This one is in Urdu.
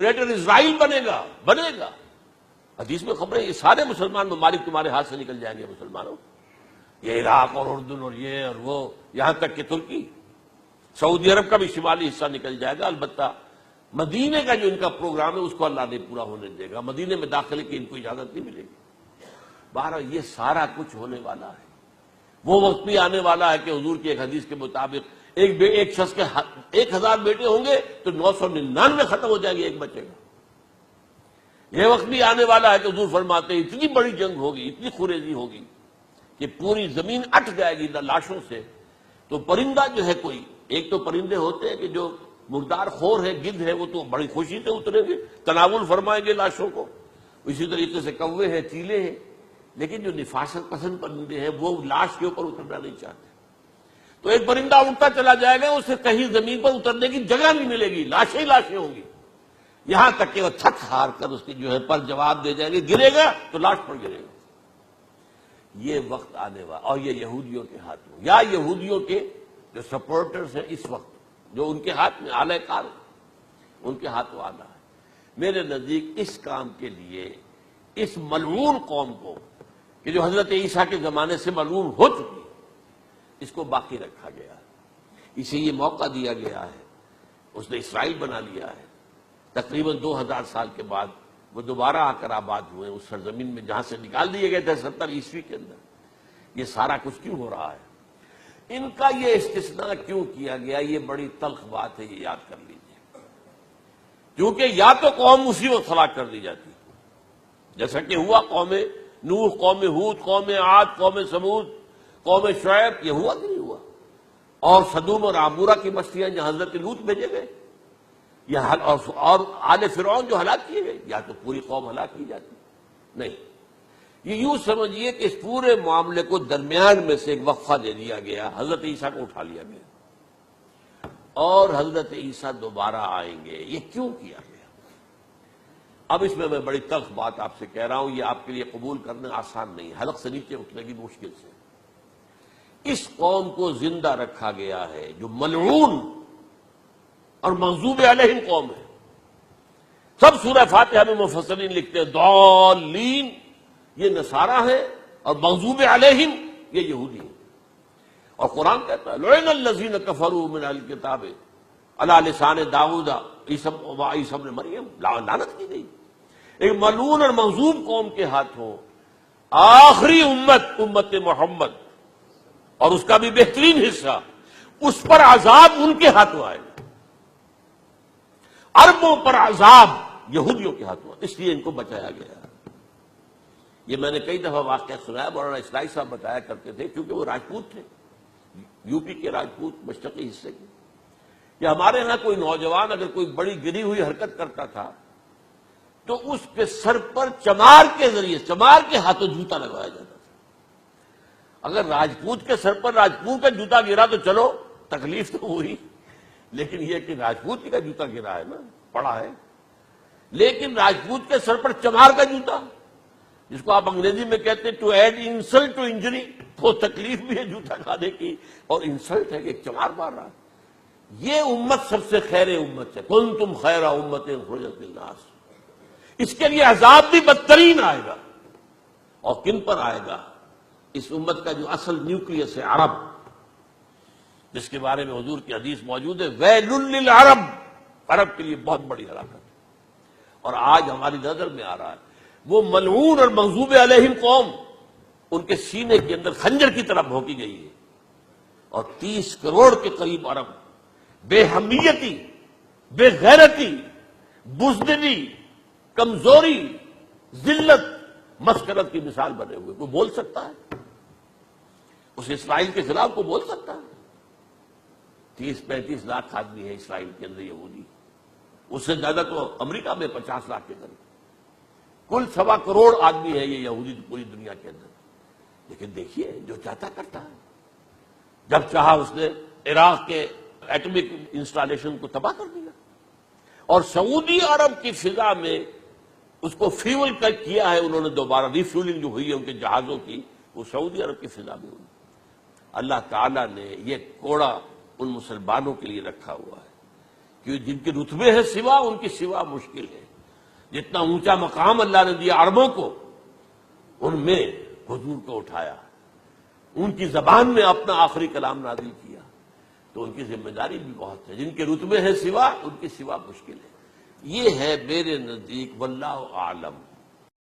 گریٹر اسرائیل بنے گا. حدیث میں خبریں یہ سارے مسلمان ممالک تمہارے ہاتھ سے نکل جائیں گے مسلمانوں. یہ عراق اور اردن اور یہ اور وہ یہاں تک کہ ترکی سعودی عرب کا بھی شمالی حصہ نکل جائے گا. البتہ مدینے کا جو ان کا پروگرام ہے اس کو اللہ نہیں پورا ہونے دے گا. مدینے میں داخلے کی ان کو اجازت نہیں ملے گی. بہرحال یہ سارا کچھ ہونے والا ہے. وہ وقت بھی آنے والا ہے کہ حضور کی ایک حدیث کے مطابق ایک شخص کے 1000 بیٹے ہوں گے تو 999 ختم ہو جائیں گے، ایک بچے گا. یہ وقت بھی آنے والا ہے کہ حضور فرماتے ہیں اتنی بڑی جنگ ہوگی، اتنی خوریزی ہوگی کہ پوری زمین اٹ جائے گی لاشوں سے. تو پرندہ جو ہے کوئی، ایک تو پرندے ہوتے ہیں کہ جو مردار خور ہے، گدھ ہے، وہ تو بڑی خوشی سے اتریں گے، تناول فرمائیں گے لاشوں کو. اسی طریقے سے کوے ہیں، چیلے ہیں. لیکن جو نفاست پسند پرندے ہیں وہ لاش کے اوپر اترنا نہیں چاہتے. تو ایک پرندہ اڑتا چلا جائے گا، اسے کہیں زمین پر اترنے کی جگہ نہیں ملے گی، لاشیں ہی لاشیں ہوں گی. یہاں تک کہ وہ تھک ہار کر اس کی جو ہے پر جواب دے جائیں گے، گرے گا تو لاش پر گرے گا. یہ وقت آنے والا، اور یہ یہودیوں کے ہاتھوں، یا یہودیوں کے جو سپورٹرز ہیں اس وقت، جو ان کے ہاتھ میں آلہ کار ان کے ہاتھوں آنا ہے. میرے نزدیک اس کام کے لیے اس ملعون قوم کو، کہ جو حضرت عیسیٰ کے زمانے سے ملعون ہو چکی، اس کو باقی رکھا گیا ہے. اسے یہ موقع دیا گیا ہے. اس نے اسرائیل بنا لیا ہے. تقریباً 2000 سال کے بعد وہ دوبارہ آ کر آباد ہوئے اس سرزمین میں جہاں سے نکال دیے گئے تھے 70 عیسوی کے اندر. یہ سارا کچھ کیوں ہو رہا ہے؟ ان کا یہ استثناء کیوں کیا گیا؟ یہ بڑی تلخ بات ہے، یہ یاد کر لیجیے. کیونکہ یا تو قوم اسی وقت ہلاک کر دی جاتی، جیسا کہ ہوا قوم نوح، قوم ہود، قوم عاد، قوم ثمود، قوم شعیب. یہ ہوا کہ نہیں ہوا؟ اور سدوم اور عمورہ کی بستیاں جہاں حضرت لوط بھیجے گئے، اور آل فرعون جو ہلاک کیے گئے. یا تو پوری قوم ہلاک کی جاتی، نہیں. یہ یوں سمجھیے کہ اس پورے معاملے کو درمیان میں سے ایک وقفہ دے دیا گیا، حضرت عیسیٰ کو اٹھا لیا گیا، اور حضرت عیسیٰ دوبارہ آئیں گے. یہ کیوں کیا گیا؟ اب اس میں بڑی تلخ بات آپ سے کہہ رہا ہوں، یہ آپ کے لیے قبول کرنا آسان نہیں، حلق سے نیچے اٹھنے کی مشکل سے. اس قوم کو زندہ رکھا گیا ہے جو ملعون اور مغضوب علیہم قوم ہے. سب سورہ فاتحہ میں مفسرین لکھتے ہیں ضالین یہ نصارہ ہیں، اور مغضوب علیہم یہ یہودی ہیں. اور قرآن کہتا ہے لعن الذین کفروا من اہل الکتاب علی لسان داؤد عیسی ابن مریم. لعنت کی گئی ایک ملعون اور مغضوب قوم کے ہاتھوں. آخری امت محمد اور اس کا بھی بہترین حصہ، اس پر عذاب ان کے ہاتھوں آئے گا. عربوں پر عذاب یہودیوں کے ہاتھوں، اس لیے ان کو بچایا گیا. یہ میں نے کئی دفعہ واقعہ سنایا، مولانا اسلائی صاحب بتایا کرتے تھے، کیونکہ وہ راجپوت تھے، یو پی کے راجپوت، مشرقی حصے کے، کہ ہمارے ہاں کوئی نوجوان اگر کوئی بڑی گری ہوئی حرکت کرتا تھا تو اس کے سر پر چمار کے ذریعے، چمار کے ہاتھوں جوتا لگوایا جاتا تھا. اگر راجپوت کے سر پر راجپوت کا جوتا گرا تو چلو تکلیف تو ہوئی، لیکن یہ کہ راجپوت کا جوتا گرا ہے نا، پڑا ہے. لیکن راجپوت کے سر پر چمار کا جوتا، جس کو آپ انگریزی میں کہتے ہیں to add insult to injury, تو تکلیف بھی ہے جوتا کھانے کی، اور انسلٹ ہے کہ ایک چمار مار رہا. یہ امت سب سے خیر امت ہے، کنتم خیر امت اخرجت للناس. اس کے لیے عذاب بھی بدترین آئے گا. اور کن پر آئے گا؟ اس امت کا جو اصل نیوکلیس ہے عرب، جس کے بارے میں حضور کی حدیث موجود ہے ویل للعرب، عرب کے لیے بہت بڑی ہلاکت. اور آج ہماری نظر میں آ رہا ہے وہ ملعون اور مغضوب علیہم قوم ان کے سینے کے اندر خنجر کی طرح بھونکی گئی ہے. اور 30 کروڑ کے قریب عرب بے حمیتی، بے غیرتی، بزدلی، کمزوری، ذلت، مسکرت کی مثال بنے ہوئے. کوئی بول سکتا ہے اس اسرائیل کے خلاف؟ کوئی بول سکتا ہے؟ 30-35 لاکھ آدمی ہے اسرائیل کے اندر یہودی، اس سے زیادہ تو امریکہ میں 50 لاکھ کے قریب. کل 1.25 کروڑ آدمی ہے یہ یہودی پوری دنیا کے اندر. لیکن دیکھیے جو چاہتا کرتا ہے. جب چاہا اس نے عراق کے ایٹمک انسٹالیشن کو تباہ کر دیا، اور سعودی عرب کی فضا میں اس کو فیول کیا ہے انہوں نے. دوبارہ ریفیولنگ جو ہوئی ہے ان کے جہازوں کی، وہ سعودی عرب کی فضا میں ہوئی. اللہ تعالیٰ نے یہ کوڑا ان مسلمانوں کے لیے رکھا ہوا ہے کہ جن کے رتبے ہیں سوا، ان کی سوا مشکل ہے. جتنا اونچا مقام اللہ نے دیا عربوں کو، ان میں حضور کو اٹھایا، ان کی زبان میں اپنا آخری کلام نازل کیا، تو ان کی ذمہ داری بھی بہت ہے. جن کے رتبے ہیں سوا، ان کی سوا مشکل ہے. یہ ہے میرے نزدیک واللہ اعلم